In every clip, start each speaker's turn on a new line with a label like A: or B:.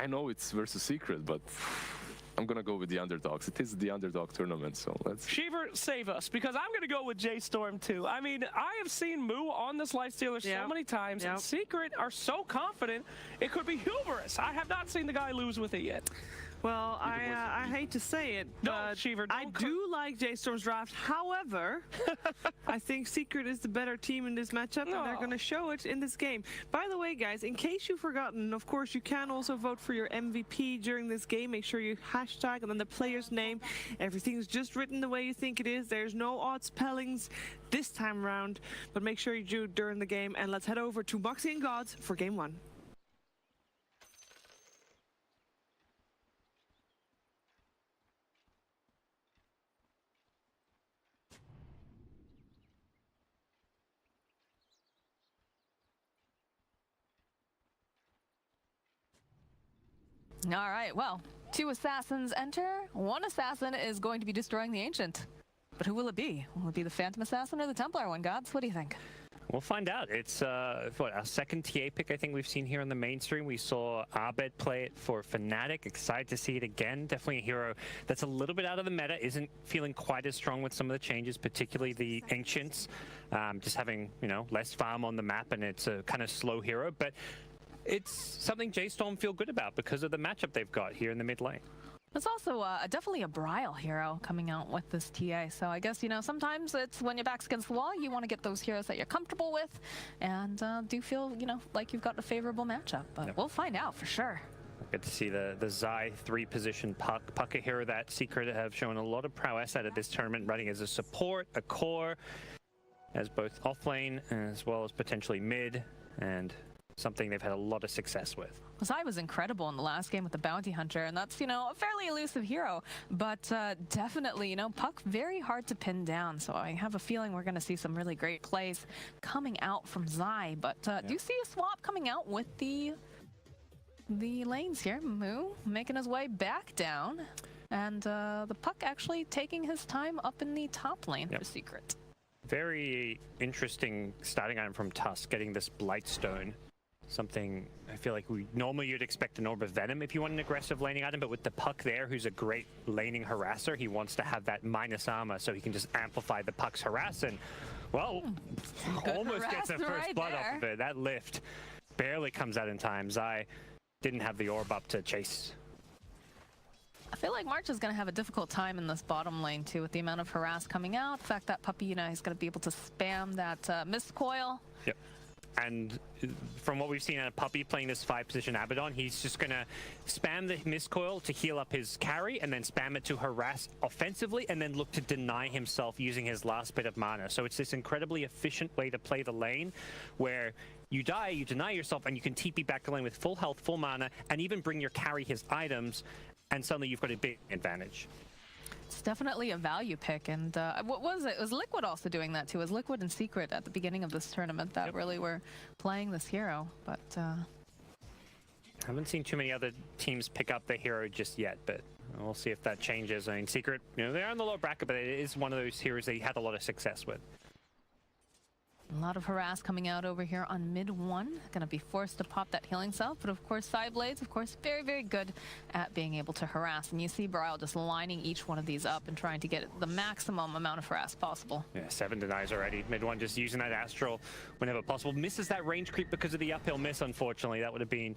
A: I know it's versus Secret, but I'm gonna go with the underdogs. It is the underdog tournament, so let's...
B: Shiver, save us, because I'm gonna go with J-Storm too. I mean, I have seen Moo on this Lifestealer so many times, and Secret are so confident, it could be hubris. I have not seen the guy lose with it yet.
C: Well, I hate to say it, but
B: Shiver,
C: I do like J-Storm's draft. However, I think Secret is the better team in this matchup, and they're going to show it in this game. By the way, guys, in case you've forgotten, of course, you can also vote for your MVP during this game. Make sure you hashtag and then the player's name. Everything's just written the way you think it is. There's no odd spellings this time around, but make sure you do during the game. And let's head over to Moxie and Gods for game 1.
D: All right, well, 2 assassins enter. 1 assassin is going to be destroying the Ancient. But who will it be? Will it be the Phantom Assassin or the Templar one, Gods? What do you think?
E: We'll find out. It's what, our second TA pick I think we've seen here on the mainstream. We saw Abed play it for Fnatic. Excited to see it again. Definitely a hero that's a little bit out of the meta. Isn't feeling quite as strong with some of the changes, particularly the Ancients. Just having, you know, less farm on the map, and it's a kind of slow hero. But it's something J-Storm feel good about because of the matchup they've got here in the mid lane.
D: There's also definitely a Brile hero coming out with this TA. So I guess, you know, sometimes it's when your back's against the wall, you want to get those heroes that you're comfortable with and do feel, you know, like you've got a favorable matchup. But we'll find out for sure.
E: Good to see the Zai 3-position Puck. Puck, a hero that Secret have shown a lot of prowess at this tournament, running as a support, a core, as both offlane as well as potentially mid, and something they've had a lot of success with.
D: Zai was incredible in the last game with the Bounty Hunter, and that's, you know, a fairly elusive hero, but definitely, you know, Puck very hard to pin down, so I have a feeling we're going to see some really great plays coming out from Zai, but do you see a swap coming out with the lanes here? Moo making his way back down, and the Puck actually taking his time up in the top lane for Secret.
E: Very interesting starting item from Tusk, getting this Blightstone. Something I feel like normally you'd expect an Orb of Venom if you want an aggressive laning item, but with the Puck there, who's a great laning harasser, he wants to have that minus armor so he can just amplify the Puck's harass, and, well, almost gets a first blood off of it. That lift barely comes out in time. Zai didn't have the orb up to chase.
D: I feel like March is going to have a difficult time in this bottom lane, too, with the amount of harass coming out. The fact that Puppy, you know, he's going to be able to spam that Mist Coil.
E: Yep. And from what we've seen out of Puppy playing this 5-position Abaddon, he's just going to spam the Mist Coil to heal up his carry, and then spam it to harass offensively, and then look to deny himself using his last bit of mana. So it's this incredibly efficient way to play the lane, where you die, you deny yourself, and you can TP back the lane with full health, full mana, and even bring your carry his items, and suddenly you've got a big advantage.
D: It's definitely a value pick, and what was it? It was Liquid also doing that too. It was Liquid and Secret at the beginning of this tournament that really were playing this hero, but...
E: haven't seen too many other teams pick up the hero just yet, but we'll see if that changes. I mean, Secret, you know, they're on the low bracket, but it is one of those heroes they had a lot of success with.
D: A lot of harass coming out over here on mid 1. Going to be forced to pop that healing self, but of course Psyblades, of course, very, very good at being able to harass. And you see Brile just lining each one of these up and trying to get the maximum amount of harass possible. Yeah,
E: 7 denies already. Mid 1 just using that Astral whenever possible. Misses that range creep because of the uphill miss, unfortunately. That would have been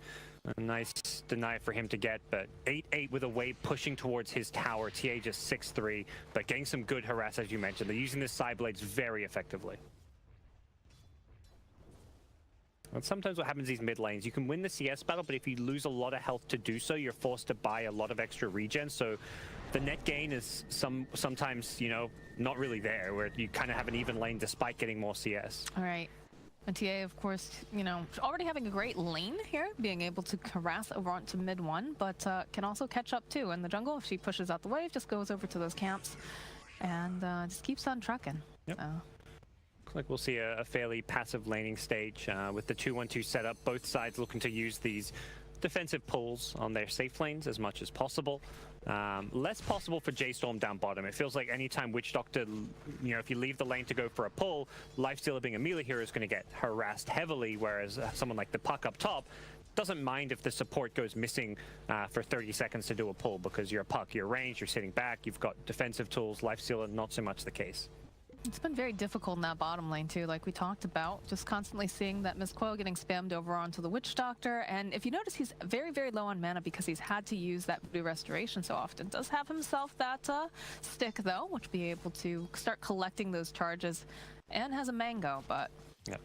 E: a nice deny for him to get, but 8-8 with a wave pushing towards his tower. TA just 6-3, but getting some good harass, as you mentioned. They're using this Psyblades very effectively. And sometimes what happens in these mid lanes, you can win the CS battle, but if you lose a lot of health to do so, you're forced to buy a lot of extra regen. So the net gain is sometimes, you know, not really there, where you kind of have an even lane despite getting more CS.
D: All right. And TA, of course, you know, already having a great lane here, being able to harass over onto mid 1, but can also catch up too. In the jungle, if she pushes out the wave, just goes over to those camps and just keeps on trucking.
E: Yep. Looks like we'll see a fairly passive laning stage with the 2-1-2 setup. Both sides looking to use these defensive pulls on their safe lanes as much as possible. Less possible for J-Storm down bottom. It feels like anytime Witch Doctor, you know, if you leave the lane to go for a pull, Lifestealer being a melee hero is going to get harassed heavily, whereas someone like the Puck up top, doesn't mind if the support goes missing for 30 seconds to do a pull, because you're a puck, you're ranged, you're sitting back, you've got defensive tools. Lifestealer, not so much the case.
D: It's been very difficult in that bottom lane too, like we talked about. Just constantly seeing that Miss Coil getting spammed over onto the Witch Doctor. And if you notice, he's very, very low on mana because he's had to use that Voodoo Restoration so often. Does have himself that stick though, which will be able to start collecting those charges, and has a mango, but...
E: Yep.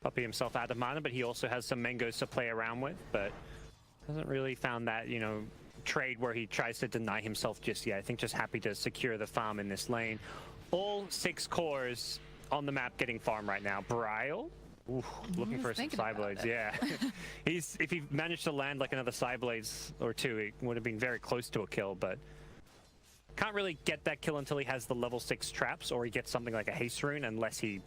E: Puppey himself out of mana, but he also has some mangoes to play around with, but hasn't really found that, you know, trade where he tries to deny himself just yet. I think just happy to secure the farm in this lane. All 6 cores on the map getting farmed right now. Bryle, looking for some Psyblades. Yeah, if he managed to land like another Psyblades or 2, it would have been very close to a kill, but can't really get that kill until he has the level 6 traps, or he gets something like a haste rune, unless he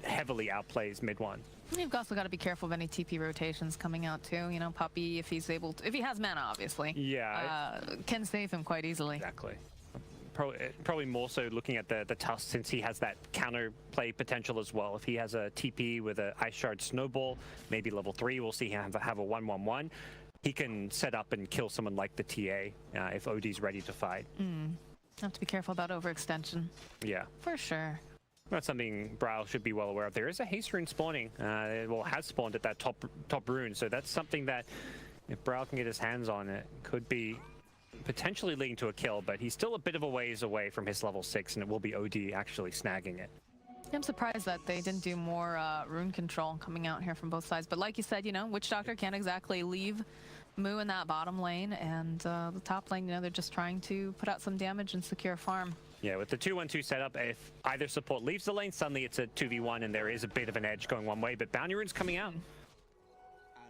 E: heavily outplays mid 1.
D: You've also got to be careful of any TP rotations coming out too. You know, Puppey, if he's able to, if he has mana, obviously, can save him quite easily.
E: Exactly. Probably more so looking at the Tusk, since he has that counter play potential as well. If he has a TP with an Ice Shard Snowball, maybe level 3, we'll see him have a 1/1/1. He can set up and kill someone like the TA if OD's ready to fight.
D: Have to be careful about overextension.
E: Yeah.
D: For sure.
E: That's something Bryle should be well aware of. There is a haste rune spawning, well, has spawned at that top rune, so that's something that if Bryle can get his hands on it, could be potentially leading to a kill, but he's still a bit of a ways away from his level 6, and it will be OD actually snagging it.
D: I'm surprised that they didn't do more rune control coming out here from both sides, but like you said, you know, Witch Doctor can't exactly leave Moo in that bottom lane, and the top lane, you know, they're just trying to put out some damage and secure farm.
E: Yeah, with the 2-1-2 setup, if either support leaves the lane, suddenly it's a 2v1, and there is a bit of an edge going one way, but Bounty Rune's coming out.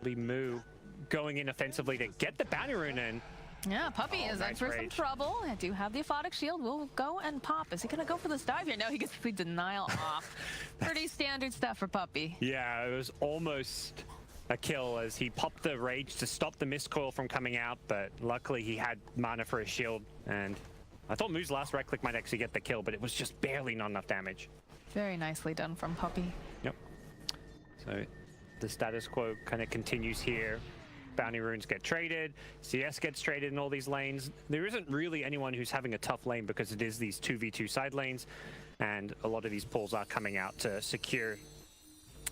E: Moo going in offensively to get the Bounty Rune in.
D: Yeah, Puppey is in for some trouble. I do have the Aphotic Shield. We'll go and pop. Is he going to go for this dive here? No, he gets the denial off. Pretty standard stuff for Puppey.
E: Yeah, it was almost a kill as he popped the Rage to stop the Mist Coil from coming out, but luckily he had mana for his shield, and I thought Moo's last right click might actually get the kill, but it was just barely not enough damage.
D: Very nicely done from Puppey.
E: Yep. So the status quo kind of continues here. Bounty Runes get traded, CS gets traded in all these lanes. There isn't really anyone who's having a tough lane because it is these 2v2 side lanes, and a lot of these pulls are coming out to secure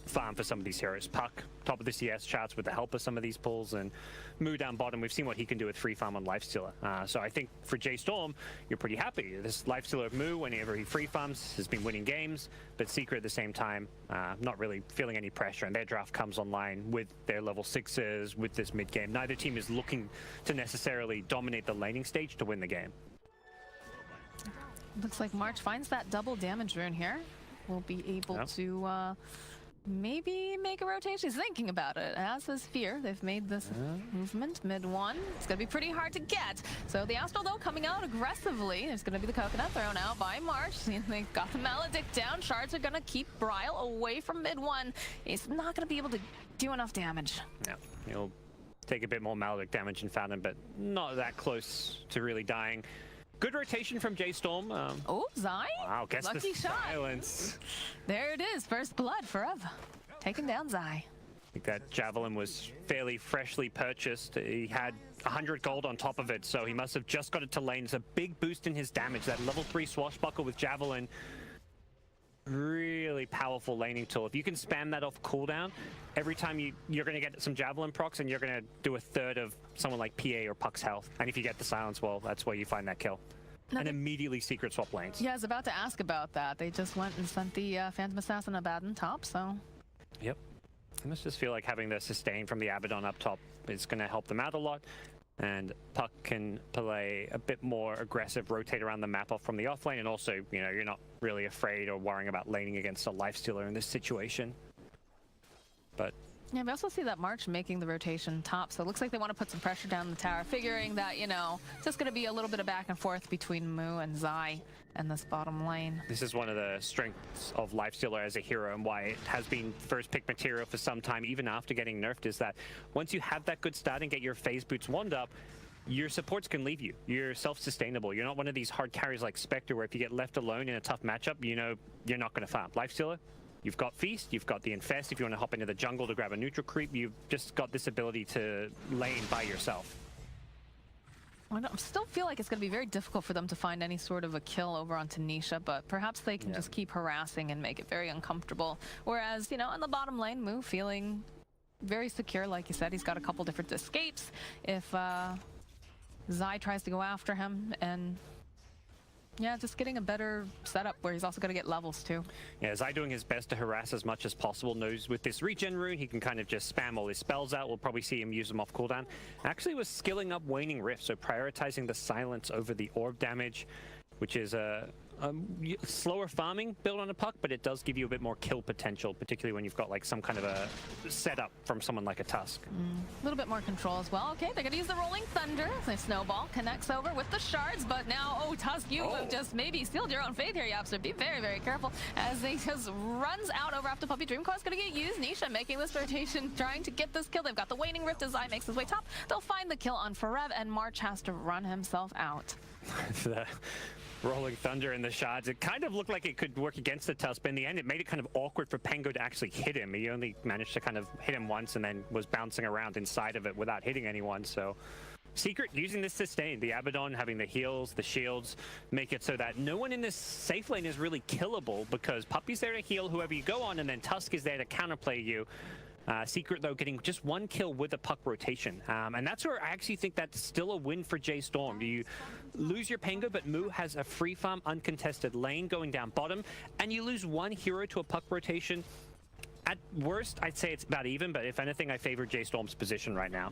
E: farm for some of these heroes. Puck, top of the CS charts with the help of some of these pulls, and Moo down bottom, we've seen what he can do with free farm on Lifestealer. So I think for J Storm, you're pretty happy. This Lifestealer of Moo, whenever he free farms, has been winning games, but Secret at the same time, not really feeling any pressure, and their draft comes online with their level 6s, with this mid game. Neither team is looking to necessarily dominate the laning stage to win the game.
D: Looks like March finds that double damage rune here. We'll be able to maybe make a rotation. He's thinking about it, as is Fear. They've made this movement mid-1. It's going to be pretty hard to get. So the Astral, though, coming out aggressively. There's going to be the Coconut thrown out by March. They've got the Maledict down. Shards are going to keep Bryle away from mid-1. He's not going to be able to do enough damage.
E: Yeah, he'll take a bit more Maledict damage in Fountain, but not that close to really dying. Good rotation from J Storm.
D: Oh, Zai.
E: Wow, gets
D: lucky
E: the
D: shot.
E: silence.
D: There it is. First blood forever. Taking down Zai.
E: I think that Javelin was fairly freshly purchased. He had 100 gold on top of it, so he must have just got it to lane. It's a big boost in his damage. That level 3 Swashbuckle with Javelin, really powerful laning tool. If you can spam that off cooldown, every time you're going to get some Javelin procs, and you're going to do a third of someone like PA or Puck's health. And if you get the silence, well, that's where you find that kill. And immediately Secret swap lanes.
D: Yeah, I was about to ask about that. They just went and sent the Phantom Assassin Abaddon top, so...
E: Yep. I must just feel like having the sustain from the Abaddon up top is going to help them out a lot. And Puck can play a bit more aggressive, rotate around the map off from the offlane, and also, you know, you're not really afraid or worrying about laning against a Lifestealer in this situation. But
D: yeah, we also see that March making the rotation top, so it looks like they want to put some pressure down the tower, figuring that, you know, it's just going to be a little bit of back and forth between Moo and Zai in this bottom lane.
E: This is one of the strengths of Lifestealer as a hero, and why it has been first pick material for some time, even after getting nerfed, is that once you have that good start and get your phase boots wand up, your supports can leave you. You're self-sustainable. You're not one of these hard carries like Spectre, where if you get left alone in a tough matchup, you know you're not going to farm. Lifestealer, you've got Feast, you've got the Infest. If you want to hop into the jungle to grab a neutral creep, you've just got this ability to lane by yourself.
D: I still feel like it's going to be very difficult for them to find any sort of a kill over on Tanisha, but perhaps they can just keep harassing and make it very uncomfortable. Whereas, you know, in the bottom lane, Moo feeling very secure, like you said. He's got a couple different escapes. If Zai tries to go after him, and yeah, just getting a better setup where he's also going to get levels too.
E: Yeah, Zai doing his best to harass as much as possible. Knows with this regen rune, he can kind of just spam all his spells out. We'll probably see him use them off cooldown. Actually was skilling up Waning Rift, so prioritizing the silence over the orb damage, which is a slower farming build on a Puck, but it does give you a bit more kill potential, particularly when you've got like some kind of a setup from someone like a Tusk.
D: A little bit more control as well. Okay, they're gonna use the Rolling Thunder. The Snowball connects over with the shards, but now, oh, Tusk, you have just maybe sealed your own fate here, Yap, so be very, very careful as they just runs out over after Puppy. Dreamcore's gonna get used. Nisha making this rotation, trying to get this kill. They've got the Waning Rift as Zai makes his way top. They'll find the kill on Forev, and March has to run himself out.
E: The Rolling Thunder and the shards, it kind of looked like it could work against the Tusk, but in the end it made it kind of awkward for Pengo to actually hit him. He only managed to kind of hit him once and then was bouncing around inside of it without hitting anyone. So Secret using this sustain, the Abaddon having the heals, the shields, make it so that no one in this safe lane is really killable, because Puppy's there to heal whoever you go on, and then Tusk is there to counterplay you. Secret, though, getting just one kill with a Puck rotation. And that's where I actually think that's still a win for J Storm. You lose your Pengo, but Moo has a free farm, uncontested lane going down bottom, and you lose one hero to a Puck rotation. At worst, I'd say it's about even, but if anything, I favor J Storm's position right now.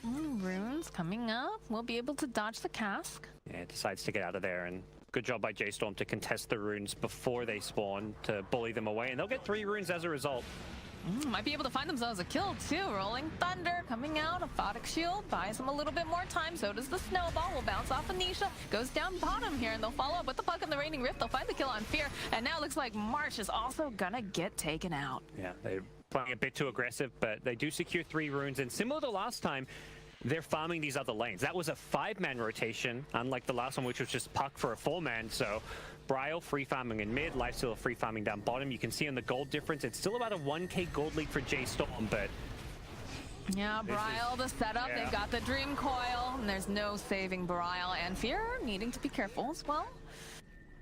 D: Runes coming up. We'll be able to dodge the cask.
E: Yeah, it decides to get out of there, and good job by J Storm to contest the runes before they spawn to bully them away, and they'll get 3 runes as a result.
D: Might be able to find themselves a kill too. Rolling Thunder coming out. Aphotic Shield buys them a little bit more time. So does the Snowball. Will bounce off Anisha. Goes down bottom here, and they'll follow up with the Puck and the Raining Rift. They'll find the kill on Fear. And now it looks like March is also gonna get taken out.
E: Yeah, they're playing a bit too aggressive, but they do secure 3 runes. And similar to last time, they're farming these other lanes. That was a 5-man rotation, unlike the last one, which was just Puck for a 4-man. So Bryle free farming in mid, Lifesteal free farming down bottom. You can see on the gold difference, it's still about a 1k gold lead for J Storm, but
D: yeah, Bryle, the setup, they've got the Dream Coil, and there's no saving Bryle, and Fear needing to be careful as well.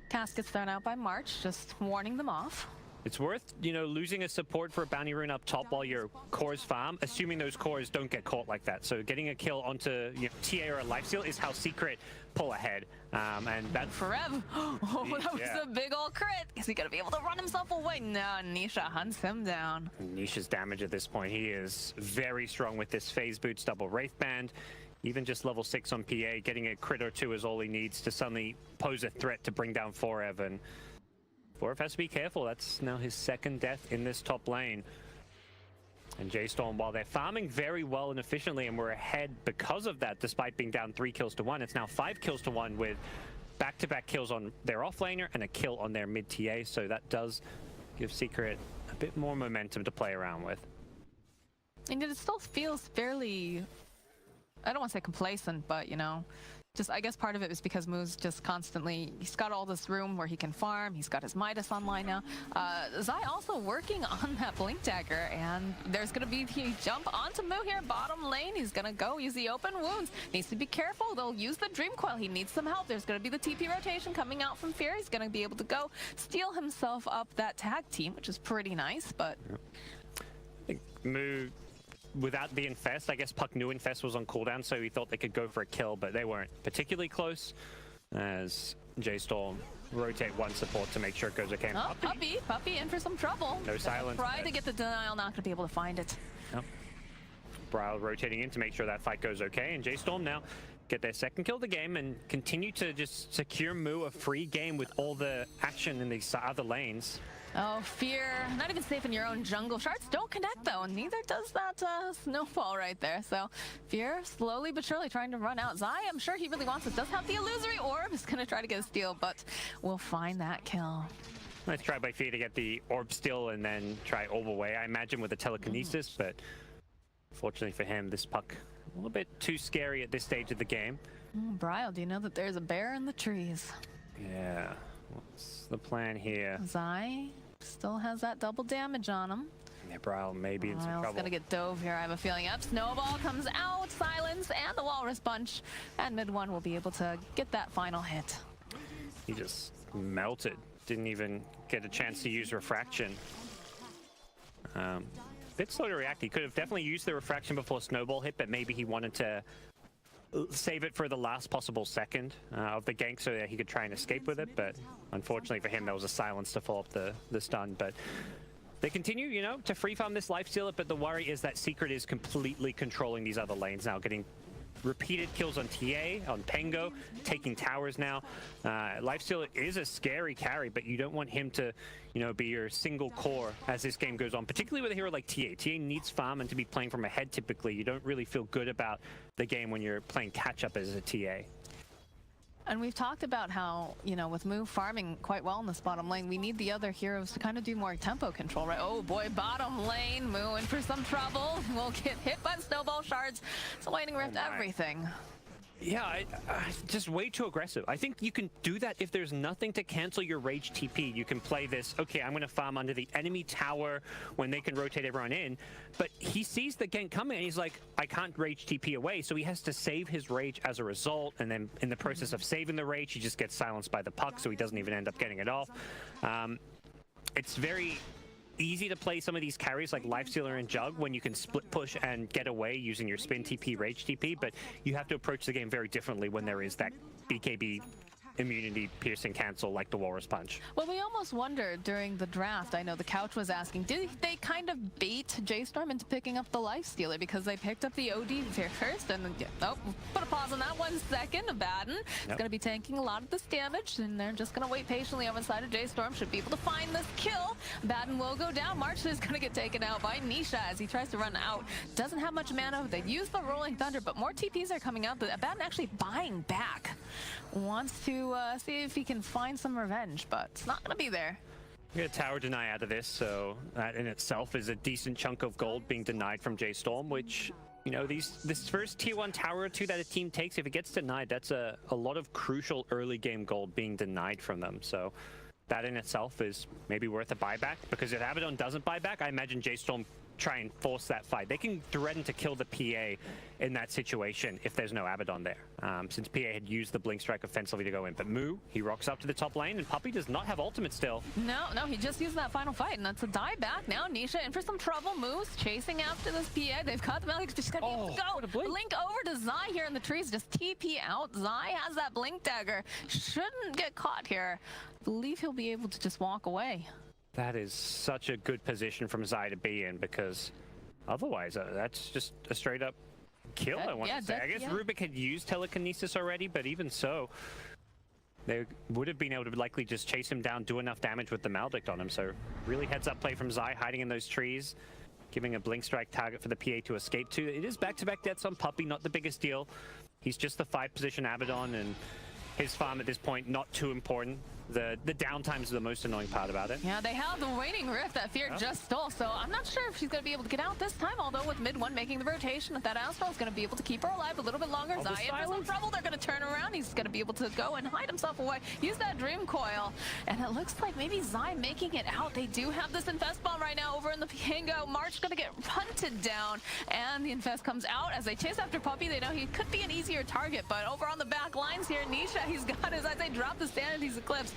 D: Cask gets thrown out by March, just warning them off.
E: It's worth, you know, losing a support for a bounty rune up top while your cores farm, assuming those cores don't get caught like that. So getting a kill onto, you know, TA or a lifesteal is how Secret pull ahead. And that
D: Forev. Oh, that was a big old crit. Is he gonna be able to run himself away? No, Nisha hunts him down.
E: Nisha's damage at this point. He is very strong with this phase boots, double Wraith Band. Even just level 6 on PA, getting a crit or 2 is all he needs to suddenly pose a threat to bring down Forev. And Forev has to be careful. That's now his 2nd death in this top lane. And J Storm, while they're farming very well and efficiently, and we're ahead because of that, despite being down 3 kills to 1, it's now 5 kills to 1 with back-to-back kills on their offlaner and a kill on their mid TA. So that does give Secret a bit more momentum to play around with.
D: And it still feels fairly, I don't want to say complacent, but you know, just I guess part of it is because Moo's just constantly, he's got all this room where he can farm. He's got his Midas online now. Zai also working on that Blink Dagger, and there's going to be the jump onto Moo here, bottom lane. He's going to go use the open wounds. Needs to be careful. They'll use the Dream Coil. He needs some help. There's going to be the TP rotation coming out from Fear. He's going to be able to go steal himself up that tag team, which is pretty nice, but
E: I think Moo, without the Infest, I guess Puck knew Infest was on cooldown, so he thought they could go for a kill, but they weren't particularly close as J Storm rotate one support to make sure it goes okay.
D: Oh, Puppy in for some trouble.
E: No silence.
D: Try to get the denial, not going to be able to find it.
E: Yep. Bryle rotating in to make sure that fight goes okay, and J Storm now get their 2nd kill of the game and continue to just secure Moo a free game with all the action in these other lanes.
D: Oh, Fear, not even safe in your own jungle. Shards don't connect though, and neither does that Snowball right there. So Fear slowly but surely trying to run out. Zai, I'm sure he really wants it. Does have the illusory orb. Is going to try to get a steal, but we'll find that kill.
E: Nice try by Fear to get the orb still and then try orb away, I imagine, with the telekinesis, but fortunately for him, this Puck a little bit too scary at this stage of the game.
D: Bryle, do you know that there's a bear in the trees?
E: Yeah, what's the plan here?
D: Zai Still has that double damage on him.
E: Yeah, Braille maybe in some
D: Bryle's
E: trouble.
D: gonna get dove here, I have a feeling. Up, Snowball comes out, silence, and the Walrus Punch. And mid one will be able to get that final hit.
E: He just melted. Didn't even get a chance to use Refraction. Bit slow to react. He could have definitely used the Refraction before Snowball hit, but maybe he wanted to save it for the last possible second of the gank so that he could try and escape with it. But unfortunately for him, there was a silence to follow up the stun. But they continue, you know, to free farm this Lifestealer, but the worry is that Secret is completely controlling these other lanes now, getting repeated kills on TA, on Pengo, taking towers now. Lifestealer is a scary carry, but you don't want him to, you know, be your single core as this game goes on, particularly with a hero like TA. TA needs farm and to be playing from ahead typically. You don't really feel good about the game when you're playing catch-up as a TA.
D: And we've talked about how, you know, with Moo farming quite well in this bottom lane, we need the other heroes to kind of do more tempo control, right? Oh boy, bottom lane, Moo in for some trouble. We'll get hit by snowball shards. It's Lightning Rift, everything.
E: Yeah, just way too aggressive. I think you can do that if there's nothing to cancel your Rage TP. You can play this, okay, I'm going to farm under the enemy tower when they can rotate everyone in. But he sees the gank coming and he's like, I can't Rage TP away. So he has to save his Rage as a result. And then in the process of saving the Rage, he just gets silenced by the puck, so he doesn't even end up getting it off. It's very easy to play some of these carries like Lifestealer and Jug when you can split push and get away using your spin TP, Rage TP, but you have to approach the game very differently when there is that BKB immunity piercing cancel like the Walrus Punch.
D: Well, we almost wondered during the draft, I know the Couch was asking, did they kind of bait J-Storm into picking up the Lifestealer because they picked up the OD first and oh, put a pause on that 1 second. Abaddon is going to be tanking a lot of this damage and they're just going to wait patiently over the side of J-Storm. Should be able to find this kill. Abaddon will go down. March is going to get taken out by Nisha as he tries to run out. Doesn't have much mana. They use the Rolling Thunder, but more TPs are coming out. Abaddon actually buying back. Wants to see if he can find some revenge, but it's not going to be there.
E: We get a tower deny out of this, so that in itself is a decent chunk of gold being denied from J-Storm, which, you know, this first tier 1 tower or two that a team takes, if it gets denied, that's a lot of crucial early game gold being denied from them. So that in itself is maybe worth a buyback, because if Abaddon doesn't buy back, I imagine J-Storm try and force that fight. They can threaten to kill the PA in that situation if there's no Abaddon there, since PA had used the Blink Strike offensively to go in. But Moo, he rocks up to the top lane, and Puppey does not have ultimate still.
D: No, he just used that final fight, and that's a die back. Now Nisha in for some trouble. Moo's chasing after this PA. They've got the Malik, just gotta be able to go.
E: What a blink.
D: Blink over to Zai here in the trees, just TP out. Zai has that Blink Dagger. Shouldn't get caught here. I believe he'll be able to just walk away.
E: That is such a good position from Zai to be in, because otherwise, that's just a straight up kill, I want to say. I guess Rubik had used telekinesis already, but even so, they would have been able to likely just chase him down, do enough damage with the Maledict on him. So really heads up play from Zai, hiding in those trees, giving a Blink Strike target for the PA to escape to. It is back-to-back deaths on Puppey, not the biggest deal. He's just the 5-position Abaddon, and his farm at this point not too important. The downtimes are the most annoying part about it.
D: Yeah, they have the Waning Rift that Fear just stole, so I'm not sure if she's going to be able to get out this time, although with mid one making the rotation, that Astral is going to be able to keep her alive a little bit longer. Zai in for some trouble, they're going to turn around, he's going to be able to go and hide himself away, use that Dream Coil, and it looks like maybe Zai making it out. They do have this Infest Bomb right now over in the Piango. March going to get hunted down, and the Infest comes out as they chase after Puppey. They know he could be an easier target, but over on the back lines here, Nisha, he's got his, as they drop the Sanity's Eclipse.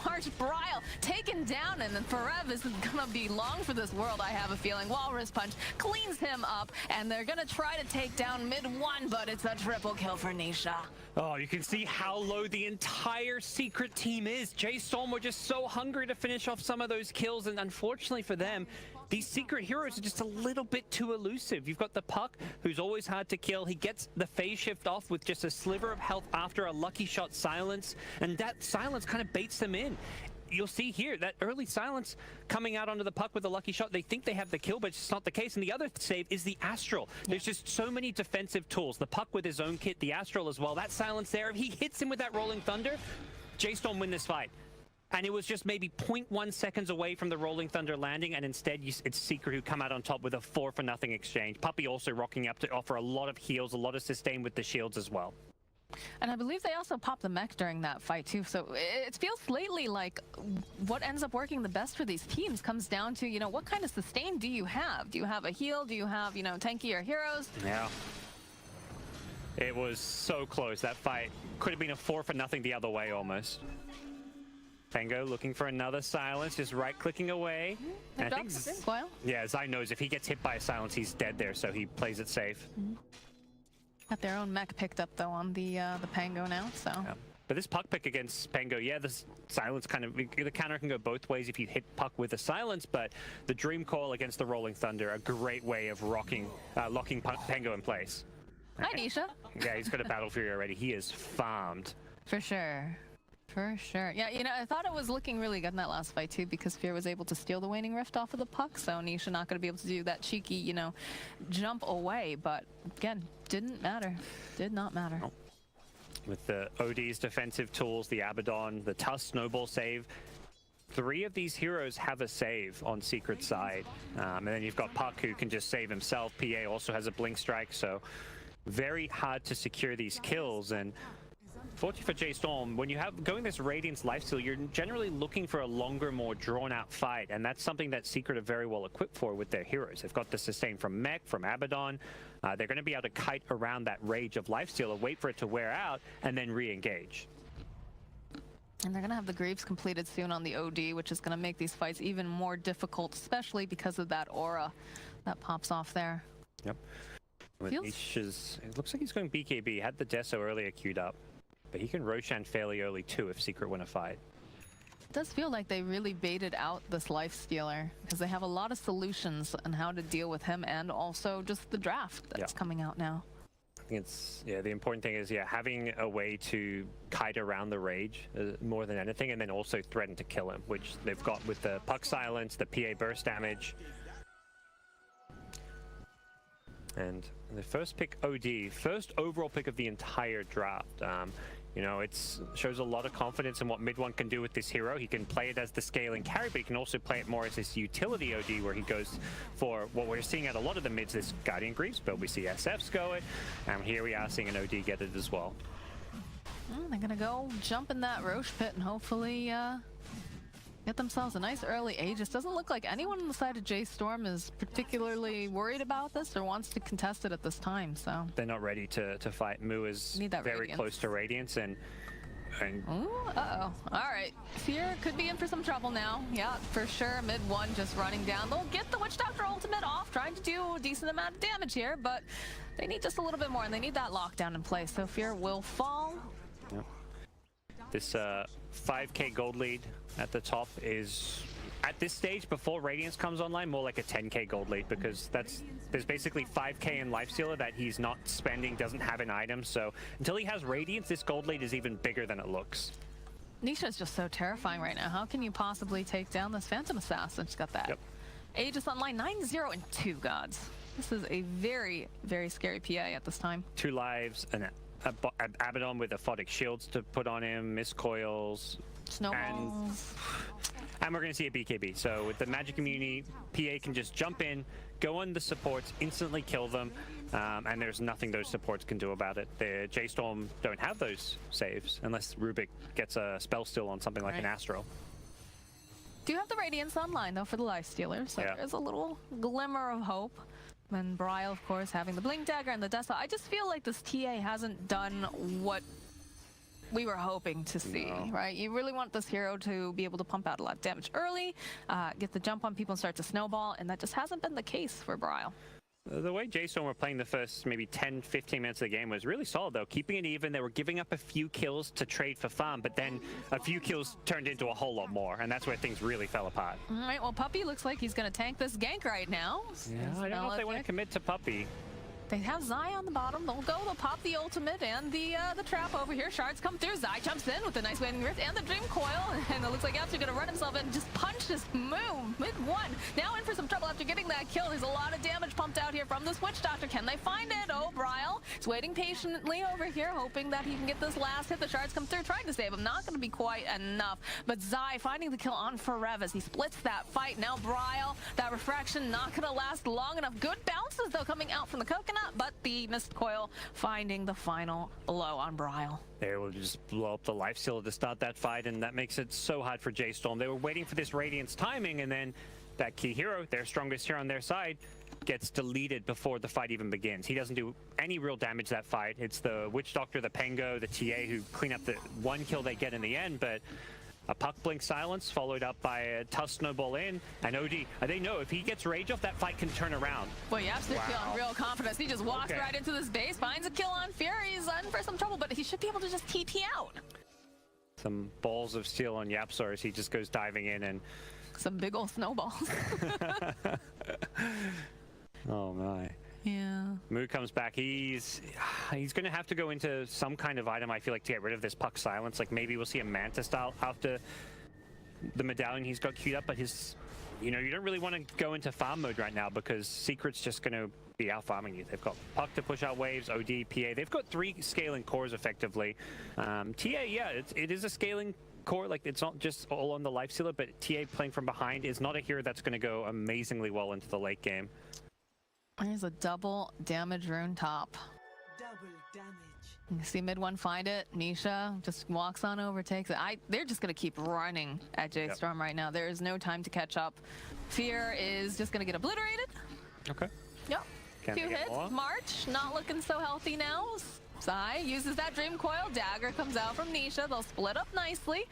D: March, Bryle taken down, and then Forev isn't gonna be long for this world, I have a feeling. Walrus Punch cleans him up, and they're gonna try to take down mid one, but it's a triple kill for Nisha.
E: Oh, you can see how low the entire Secret team is. J-Storm were just so hungry to finish off some of those kills, and unfortunately for them, these Secret heroes are just a little bit too elusive. You've got the Puck, who's always hard to kill. He gets the phase shift off with just a sliver of health after a lucky shot silence, and that silence kind of baits them in. You'll see here that early silence coming out onto the Puck with a lucky shot. They think they have the kill, but it's just not the case. And the other save is the Astral. There's just so many defensive tools. The Puck with his own kit, the Astral as well. That silence there, if he hits him with that Rolling Thunder, J-Storm win this fight. And it was just maybe 0.1 seconds away from the Rolling Thunder landing, and instead it's Secret who come out on top with a 4-for-0 exchange. Puppey also rocking up to offer a lot of heals, a lot of sustain with the shields as well.
D: And I believe they also popped the mech during that fight too. So it feels lately like what ends up working the best for these teams comes down to, you know, what kind of sustain do you have? Do you have a heal? Do you have, you know, tankier heroes?
E: Yeah. It was so close. That fight could have been a 4-0 the other way almost. Pango looking for another silence, just right-clicking away. And I think yeah, Zai knows if he gets hit by a silence, he's dead there, so he plays it safe.
D: Got their own mech picked up though on the Pango now, so.
E: Yeah. But this puck pick against Pango, yeah, the silence kind of, the counter can go both ways if you hit puck with a silence, but the Dream Coil against the Rolling Thunder, a great way of locking Pango in place.
D: Hi, Nisha.
E: Yeah, he's got a Battle Fury already. He is farmed.
D: For sure. For sure. Yeah, you know, I thought it was looking really good in that last fight too because Fear was able to steal the Waning Rift off of the puck, so Nisha not going to be able to do that cheeky, you know, jump away, but again, didn't matter. Did not matter.
E: Oh. With the OD's defensive tools, the Abaddon, the Tusk Snowball save, 3 of these heroes have a save on Secret's side. And then you've got Puck who can just save himself. PA also has a Blink Strike, so very hard to secure these kills. And fortunately for J Storm, when you have going this Radiance lifesteal, you're generally looking for a longer, more drawn-out fight, and that's something that Secret are very well equipped for with their heroes. They've got the sustain from Mech, from Abaddon. They're going to be able to kite around that rage of lifesteal and wait for it to wear out, and then re-engage.
D: And they're going to have the Greaves completed soon on the OD, which is going to make these fights even more difficult, especially because of that aura that pops off there.
E: Yep. With Nisha's, it looks like he's going BKB. Had the Deso earlier queued up. But he can Roshan fairly early too if Secret win a fight.
D: It does feel like they really baited out this Lifestealer because they have a lot of solutions on how to deal with him and also just the draft that's coming out now.
E: I think it's, yeah, the important thing is, yeah, having a way to kite around the rage more than anything, and then also threaten to kill him, which they've got with the Puck Silence, the PA burst damage. And the first pick OD, first overall pick of the entire draft. You know, it shows a lot of confidence in what Mid One can do with this hero. He can play it as the scaling carry, but he can also play it more as this utility OD, where he goes for what we're seeing at a lot of the mids, this Guardian Greaves build. We see SFs go it, and here we are seeing an OD get it as well.
D: They're gonna go jump in that Roche pit and hopefully get themselves a nice early Aegis. Doesn't look like anyone on the side of J Storm is particularly worried about this or wants to contest it at this time, so.
E: They're not ready to fight. Mu is very Radiance. Close to Radiance and
D: ooh, uh-oh. Alright. Fear could be in for some trouble now. Yeah, for sure. Mid One just running down. They'll get the Witch Doctor ultimate off, trying to do a decent amount of damage here, but they need just a little bit more, and they need that lockdown in place, so Fear will fall.
E: Yep. This 5k gold lead at the top is, at this stage before Radiance comes online, more like a 10k gold lead, because there's basically 5k in Lifestealer that he's not spending, doesn't have an item, so until he has Radiance, this gold lead is even bigger than it looks.
D: Nisha is just so terrifying right now. How can you possibly take down this Phantom Assassin? She's got that.
E: Yep.
D: Aegis online, 9-0 and 2 gods. This is a very, very scary PA at this time.
E: 2 lives, an Abaddon with aphotic shields to put on him, Mistcoils,
D: snowballs,
E: and we're going to see a BKB. So with the magic immunity, PA can just jump in, go on the supports, instantly kill them, and there's nothing those supports can do about it. The J Storm don't have those saves unless Rubik gets a spell steal on something like an Astral.
D: Do have the Radiance online though for the Lifestealer, so there's a little glimmer of hope. And Brile, of course, having the Blink Dagger and the Dessa. I just feel like this TA hasn't done what we were hoping to see, right? You really want this hero to be able to pump out a lot of damage early, get the jump on people and start to snowball, and that just hasn't been the case for Brile.
E: The way J Storm were playing the first maybe 10-15 minutes of the game was really solid, though. Keeping it even, they were giving up a few kills to trade for farm, but then a few kills turned into a whole lot more, and that's where things really fell apart.
D: All right, well, Puppey looks like he's going to tank this gank right now.
E: Yeah, I don't know if they want to commit to Puppey.
D: They have Zai on the bottom. They'll pop the ultimate and the trap over here. Shards come through. Zai jumps in with a nice Waning Rift and the Dream Coil. And it looks like After going to run himself in and just punch this Mid One. Now in for some trouble after getting that kill. There's a lot of damage pumped out here from this Witch Doctor. Can they find it? Oh, Brile is waiting patiently over here, hoping that he can get this last hit. The Shards come through, trying to save him. Not going to be quite enough. But Zai finding the kill on Forev as he splits that fight. Now Brile, that refraction not going to last long enough. Good bounces, though, coming out from the Coconut. but the missed coil finding the final blow on Bryle.
E: They will just blow up the lifestealer to start that fight, and that makes it so hard for J-Storm. They were waiting for this Radiant's timing, and then that key hero, their strongest hero on their side, gets deleted before the fight even begins. He doesn't do any real damage that fight. It's the Witch Doctor, the Pengo, the TA who clean up the one kill they get in the end, but a Puck Blink silence followed up by a tough snowball in, and OD, they know if he gets rage off, that fight can turn around.
D: Well, Yap's feeling real confidence. He just walks right into this base, finds a kill on Fury. He's in for some trouble, but he should be able to just TP out.
E: Some balls of steel on Yapsor as he just goes diving in, and
D: some big old snowballs.
E: Oh my.
D: Yeah.
E: Moo comes back. He's going to have to go into some kind of item, I feel like, to get rid of this Puck silence. Like maybe we'll see a Manta style after the medallion he's got queued up, but his, you know, you don't really want to go into farm mode right now because Secret's just going to be out farming you. They've got Puck to push out waves, OD, PA. They've got 3 scaling cores effectively. TA, yeah, it is a scaling core. Like it's not just all on the lifestealer, but TA playing from behind is not a hero that's going to go amazingly well into the late game.
D: Here's a double damage rune top.
F: Double damage.
D: You see mid one find it. Nisha just walks on over, takes it. They're just going to keep running at J-Storm right now. There is no time to catch up. Fear is just going to get obliterated.
E: Okay.
D: Yep.
E: Can't
D: 2 hits.
E: more.
D: March not looking so healthy now. Sai uses that Dream Coil. Dagger comes out from Nisha. They'll split up nicely.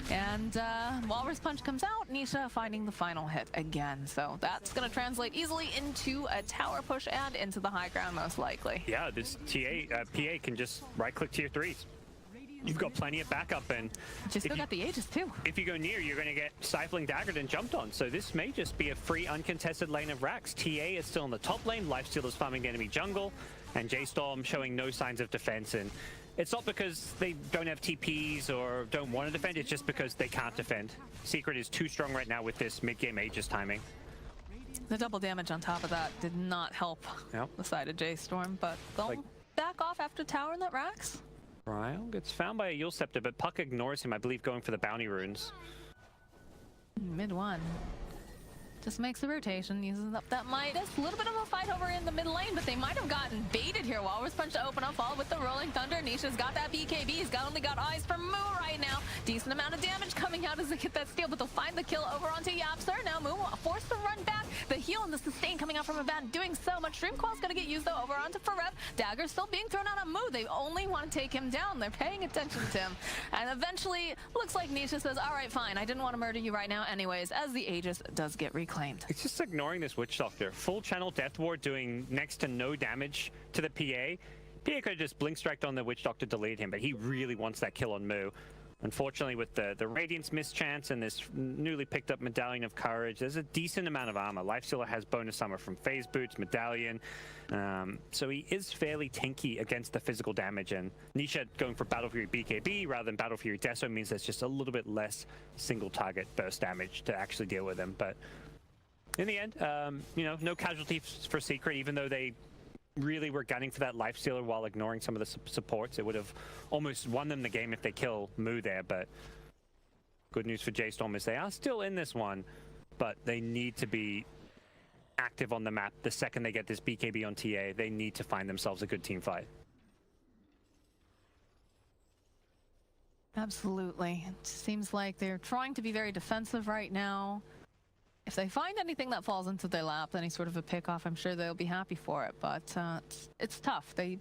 D: And Walrus Punch comes out. Nisha finding the final hit again. So that's going to translate easily into a tower push and into the high ground most likely.
E: Yeah, this PA can just right-click tier 3s. You've got plenty of backup, and
D: Just still got the Aegis too.
E: if you go near, you're going to get Stifling Daggered and jumped on. So this may just be a free, uncontested lane of Rax. TA is still in the top lane. Lifestealer's farming the enemy jungle, and J-Storm showing no signs of defense. And it's not because they don't have TPs or don't want to defend, it's just because they can't defend. Secret is too strong right now with this mid-game Aegis timing.
D: The double damage on top of that did not help the side of J-Storm, but they'll back off after tower and let Rax.
E: Ryle gets found by a Yule Scepter, but Puck ignores him, I believe, going for the bounty runes.
D: Mid one. Just makes the rotation, uses up that Midas. A little bit of a fight over in the mid lane, but they might have gotten baited here. Walrus Punch to open up, all with the Rolling Thunder. Nisha's got that BKB. He's only got eyes for Moo right now. Decent amount of damage coming out as they get that steal, but they'll find the kill over onto Yapster. Now Moo forced to run back. The heal and the sustain coming out from a van doing so much. Dream Coil's going to get used, though, over onto Farev. Dagger still being thrown out on Moo. They only want to take him down. They're paying attention to him. And eventually, looks like Nisha says, all right, fine. I didn't want to murder you right now anyways, as the Aegis does get reclaimed.
E: It's just ignoring this Witch Doctor. Full channel Death Ward doing next to no damage to the PA. PA could have just Blink Striked on the Witch Doctor, deleted him, but he really wants that kill on Moo. Unfortunately, with the Radiance mischance and this newly picked up Medallion of Courage, there's a decent amount of armor. Lifestealer has bonus armor from Phase Boots, Medallion, so he is fairly tanky against the physical damage, and Nisha going for Battle Fury BKB rather than Battle Fury Deso means there's just a little bit less single target burst damage to actually deal with him, but in the end, you know, no casualties for Secret, even though they really were gunning for that Lifestealer while ignoring some of the supports. It would have almost won them the game if they kill Moo there, but good news for J-Storm is they are still in this one, but they need to be active on the map. The second they get this BKB on TA, they need to find themselves a good team fight.
D: Absolutely. It seems like they're trying to be very defensive right now. If they find anything that falls into their lap, any sort of a pick-off, I'm sure they'll be happy for it. But it's tough. They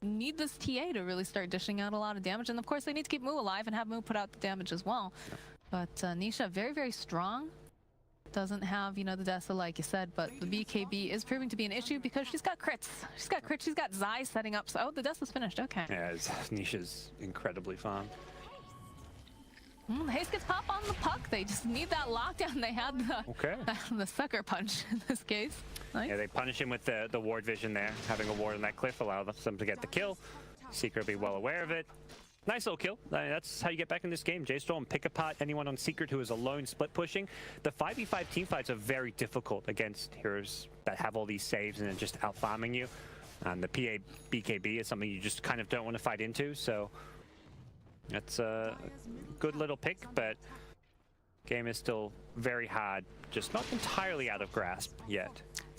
D: need this TA to really start dishing out a lot of damage. And of course, they need to keep Moo alive and have Moo put out the damage as well. But Nisha, very, very strong. Doesn't have, you know, the Dessa like you said, but the BKB is proving to be an issue because she's got crits. She's got crits, she's got Zai setting up. So, oh, the Dessa's finished, okay.
E: Yeah, Nisha's incredibly farmed.
D: The haste gets pop on the Puck. They just need that lockdown. They had the sucker punch in this case. Nice.
E: Yeah, they punish him with the ward vision there. Having a ward on that cliff allows them to get the kill. Secret will be well aware of it. Nice little kill. That's how you get back in this game. J-Storm pick apart anyone on Secret who is alone split pushing. The 5v5 teamfights are very difficult against heroes that have all these saves and are just out farming you. And the PA BKB is something you just kind of don't want to fight into. So that's a good little pick, but game is still very hard, just not entirely out of grasp yet.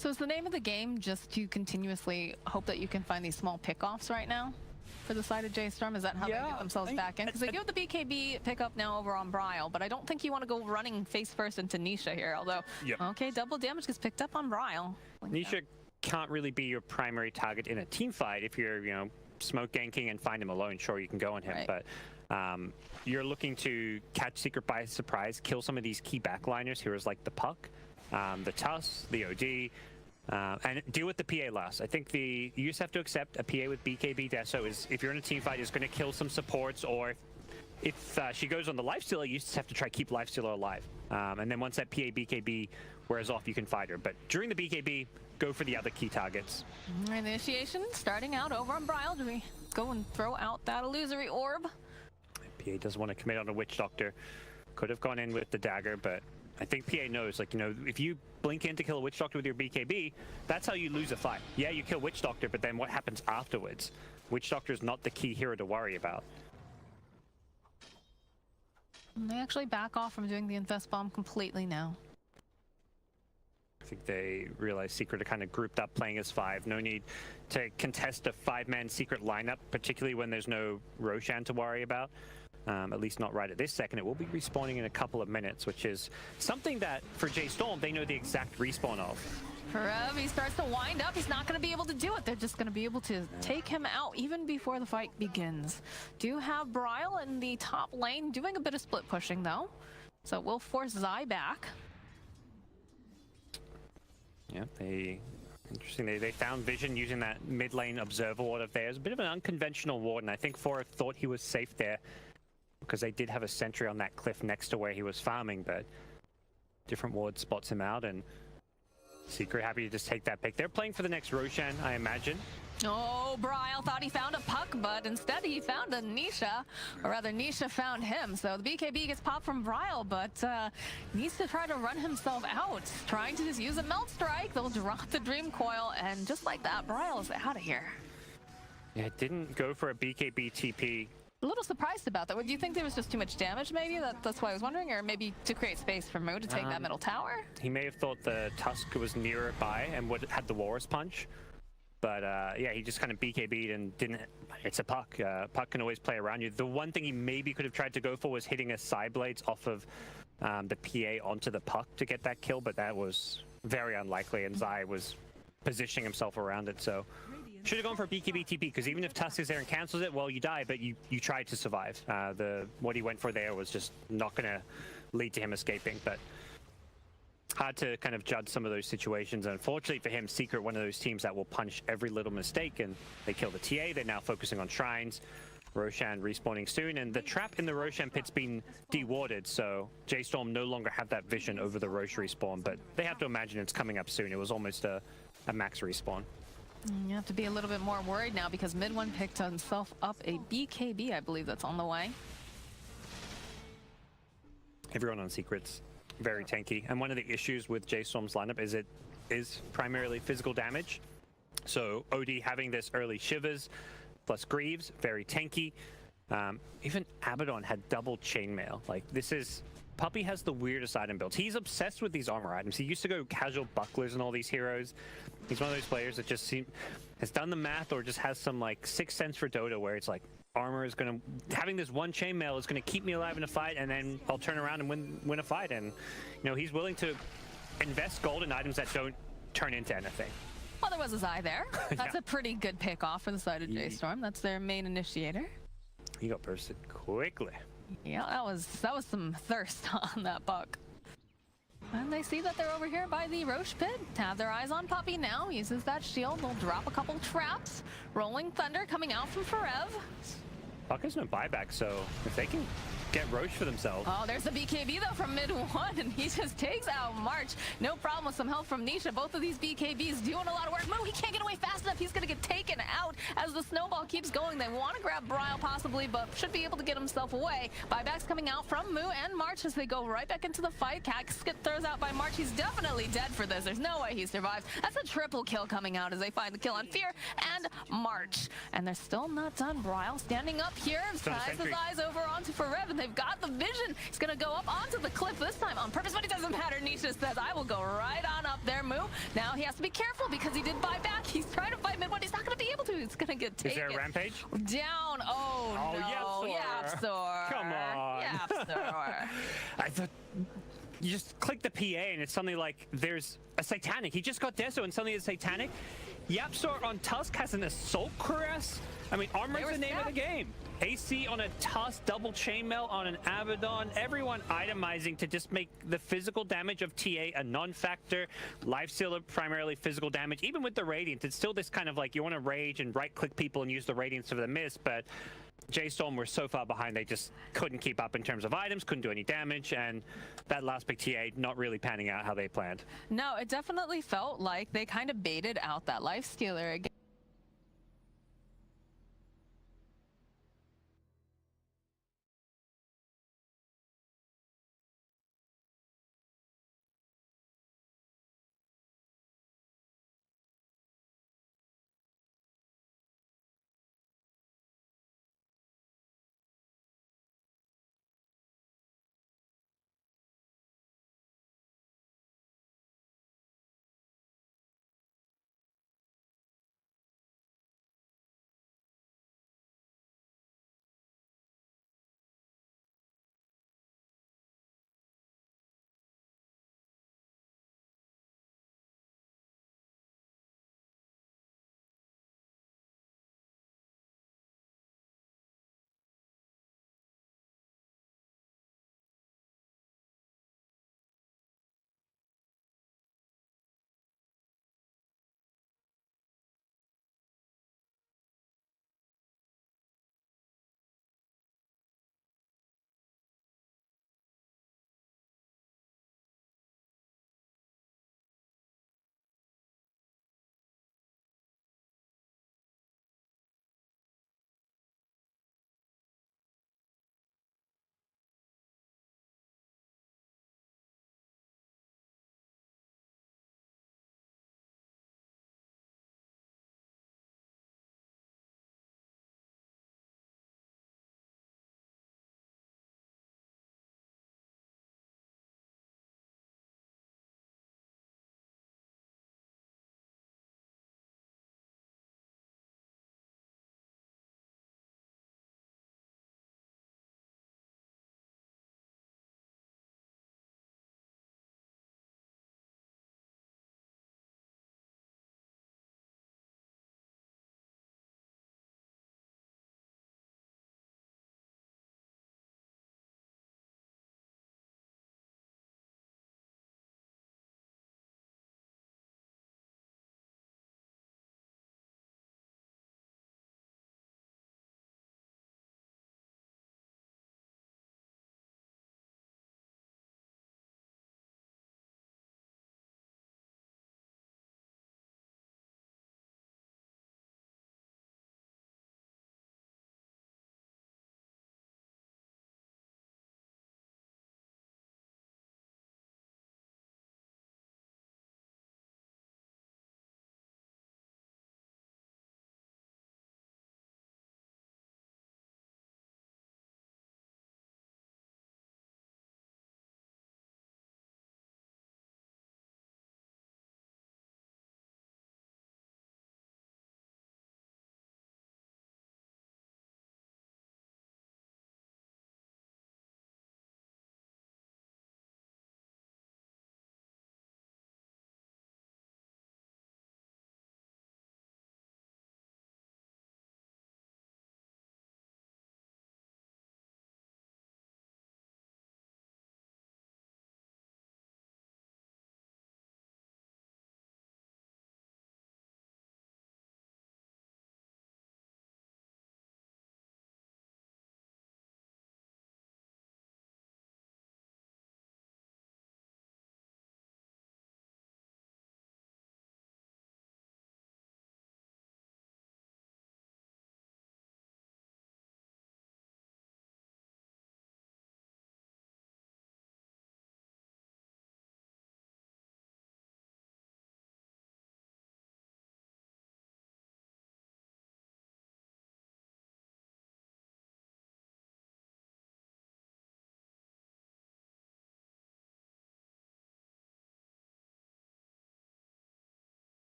D: So is the name of the game just to continuously hope that you can find these small pickoffs right now for the side of J-Storm? Is that how they get themselves back in? Because they do have the BKB pickup now over on Bryle, but I don't think you want to go running face first into Nisha here, although, okay, double damage gets picked up on Bryle.
E: Nisha can't really be your primary target in a team fight. If you're, you know, smoke ganking and find him alone, sure, you can go on him, but you're looking to catch Secret by surprise, kill some of these key backliners, heroes like the Puck, the Tuss, the OD, and deal with the PA last. I think you just have to accept a PA with BKB Deso is, if you're in a team fight, is going to kill some supports, or if she goes on the Lifestealer, you just have to try to keep Lifestealer alive. And then once that PA BKB wears off, you can fight her. But during the BKB, go for the other key targets.
D: Initiation starting out over on Bryle. Do we go and throw out that illusory orb?
E: PA doesn't want to commit on a Witch Doctor. Could have gone in with the dagger, but I think PA knows, like, you know, if you blink in to kill a Witch Doctor with your BKB, that's how you lose a fight. Yeah, you kill Witch Doctor, but then what happens afterwards? Witch Doctor is not the key hero to worry about.
D: And they actually back off from doing the Infest Bomb completely now.
E: I think they realize Secret are kind of grouped up playing as 5. No need to contest a 5-man Secret lineup, particularly when there's no Roshan to worry about. At least not right at this second. It will be respawning in a couple of minutes, which is something that for J-Storm, they know the exact respawn of.
D: Ferev, he starts to wind up. He's not going to be able to do it. They're just going to be able to take him out even before the fight begins. Do have Bryle in the top lane doing a bit of split pushing, though. So it will force Zai back.
E: Yeah, interesting. They found Vision using that mid lane observer ward of theirs. A bit of an unconventional ward, and I think Forrest thought he was safe there because they did have a sentry on that cliff next to where he was farming, but different ward spots him out, and Secret happy to just take that pick. They're playing for the next Roshan, I imagine.
D: Oh, Bryle thought he found a Puck, but instead he found a Nisha, or rather Nisha found him. So the BKB gets popped from Bryle, but needs to try to run himself out. Trying to just use a Melt Strike. They'll drop the Dream Coil, and just like that, Bryle is out of here.
E: Yeah, it didn't go for a BKB TP.
D: A little surprised about that. Do you think there was just too much damage, maybe? That's why I was wondering, or maybe to create space for Moo to take that middle tower?
E: He may have thought the Tusk was nearer by and had the Walrus Punch. But yeah, he just kind of BKB'd and didn't. It's a Puck. Puck can always play around you. The one thing he maybe could have tried to go for was hitting a Side Blades off of the PA onto the Puck to get that kill, but that was very unlikely, and Zai was positioning himself around it, so should have gone for a BKB TP, because even if Tusk is there and cancels it, well, you die, but you tried to survive. What he went for there was just not going to lead to him escaping, but hard to kind of judge some of those situations. And unfortunately for him, Secret, one of those teams that will punish every little mistake, and they kill the TA. They're now focusing on Shrines. Roshan respawning soon, and the trap in the Roshan pit's been dewarded, so J-Storm no longer have that vision over the Rosh respawn, but they have to imagine it's coming up soon. It was almost a max respawn.
D: You have to be a little bit more worried now, because mid one picked himself up a BKB, I believe that's on the way.
E: Everyone on Secret's very tanky, and one of the issues with J-Storm's lineup is it is primarily physical damage. So OD having this early Shivers plus Greaves, very tanky. Even Abaddon had double chainmail. Like, this is... Puppy has the weirdest item builds. He's obsessed with these armor items. He used to go casual bucklers and all these heroes. He's one of those players that just has done the math, or just has some like sixth sense for Dota, where it's like armor is gonna, having this one chainmail is gonna keep me alive in a fight, and then I'll turn around and win a fight. And you know, he's willing to invest gold in items that don't turn into anything.
D: Well, there was his eye there. That's a pretty good pick off for the side of J-Storm. That's their main initiator.
E: He got bursted quickly.
D: Yeah, that was some thirst on that Buck. And they see that they're over here by the Rosh pit. Have their eyes on Puppy now. Uses that shield. They'll drop a couple traps. Rolling Thunder coming out from Ferev.
E: Puck has no buyback, so if they can get Rosh for themselves.
D: Oh, there's the BKB though from mid one, and he just takes out March. No problem with some help from Nisha. Both of these BKBs doing a lot of work. Moo, he can't get away fast enough. He's gonna get taken out as as the snowball keeps going. They want to grab Bryle possibly, but should be able to get himself away. Buybacks coming out from Moo and March as they go right back into the fight. Casket throws out by March. He's definitely dead for this. There's no way he survives. That's a triple kill coming out as they find the kill on Fear and March. And they're still not done. Bryle standing up here, ties his eyes over onto Forev, and they've got the vision. He's going to go up onto the cliff this time on purpose, but it doesn't matter. Nisha says, I will go right on up there, Moo. Now he has to be careful because he did buy back. He's trying to fight mid one. He's not going to be able to. He's going to get taken.
E: Is there a rampage?
D: Down. Oh no. Yapsor.
E: Come on.
D: Yapsor.
E: I thought you just click the PA and it's suddenly like there's a Satanic. He just got Deso and suddenly it's Satanic. Yapsor on Tusk has an Assault Caress. I mean, Armor's the name of the game. AC on a Tusk, double chainmail on an Abaddon. Everyone itemizing to just make the physical damage of TA a non-factor. Lifestealer primarily physical damage. Even with the Radiance, it's still this kind of like you want to rage and right-click people and use the Radiance for the miss, but J-Storm were so far behind they just couldn't keep up in terms of items, couldn't do any damage, and that last big TA not really panning out how they planned.
D: No, it definitely felt like they kind of baited out that Lifestealer again.